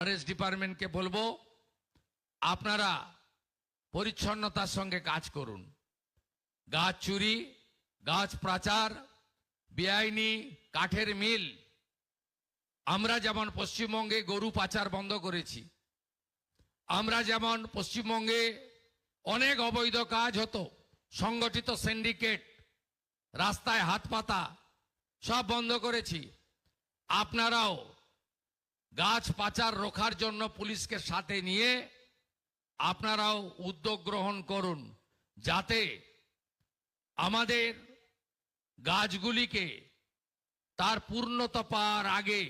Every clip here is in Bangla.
ফরেস্ট ডিপার্টমেন্টকে বলবো আপনারা পরিচ্ছন্নতার সঙ্গে কাজ করুন। গাছ চুরি, গাছ পাচার, বেআইনি কাঠের মিল, আমরা যেমন পশ্চিমবঙ্গে গরু পাচার বন্ধ করেছি, আমরা যেমন পশ্চিমবঙ্গে অনেক অবৈধ কাজ হতো, সংগঠিত সিন্ডিকেট, রাস্তায় হাত পাতা সব বন্ধ করেছি। আপনারাও গাছ পাচার রোখার জন্য পুলিশকে সাথে নিয়ে আপনারাও উদ্যোগ গ্রহণ করুন, যাতে আমাদের গাছগুলিকে তার পূর্ণতা পাওয়ার আগে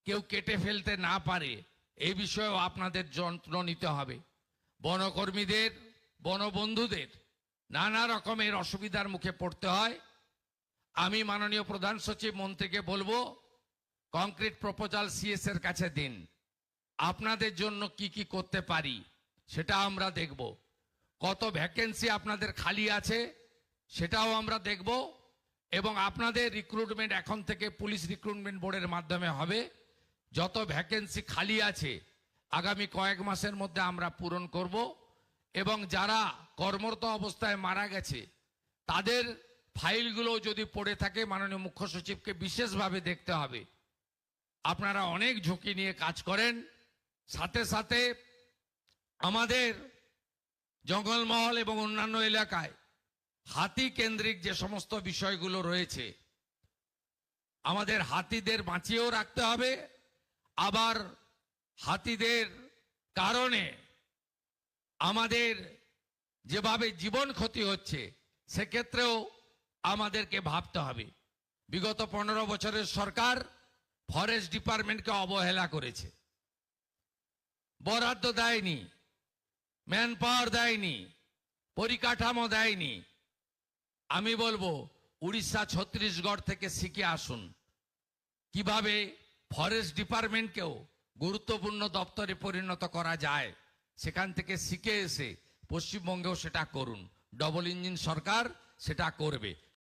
কেউ কেটে ফেলতে না পারে। এই বিষয়েও আপনাদের যত্ন নিতে হবে। বনকর্মীদের, বনবন্ধুদের নানা রকমের অসুবিধার মুখে পড়তে হয়। আমি মাননীয় প্রধান সচিব মন্ত্রীকে বলবো, কংক্রিট প্রপোজাল সিএস এর কাছে দিন, আপনাদের জন্য কি কি করতে পারি সেটা আমরা দেখব। কত ভ্যাকেন্সি আপনাদের খালি আছে সেটাও আমরা দেখব, এবং আপনাদের রিক্রুটমেন্ট এখন থেকে পুলিশ রিক্রুটমেন্ট বোর্ডের মাধ্যমে হবে। যত ভ্যাকেন্সি খালি আছে আগামী কয়েক মাসের মধ্যে আমরা পূরণ করব, এবং যারা কর্মরত অবস্থায় মারা গেছে তাদের ফাইলগুলো যদি পড়ে থাকে মাননীয় মুখ্য সচিবকে বিশেষভাবে দেখতে হবে। আপনারা অনেক ঝুঁকি নিয়ে কাজ করেন। সাথে সাথে আমাদের জঙ্গলমহল এবং অন্যান্য এলাকায় হাতি কেন্দ্রিক যে সমস্ত বিষয়গুলো রয়েছে, আমাদের হাতিদের বাঁচিয়েও রাখতে হবে। আবার হাতিদের কারণে আমাদের যেভাবে জীবন ক্ষতি হচ্ছে সেক্ষেত্রেও আমাদেরকে ভাবতে হবে। বিগত 15 বছরের সরকার ফরেস্ট ডিপার্টমেন্টকে অবহেলা করেছে, বরাদ্দ দেয়নি, ম্যান পাওয়ার দেয়নি, পরিকাঠামো দেয়নি। আমি বলবো উড়িষ্যা, ছত্তিশগড় থেকে শিখে আসুন কিভাবে ফরেস্ট ডিপার্টমেন্টকেও গুরুত্বপূর্ণ দপ্তরে পরিণত করা যায়। সেখান থেকে শিখে এসে পশ্চিমবঙ্গেও সেটা করুন। ডবল ইঞ্জিন সরকার সেটা করবে।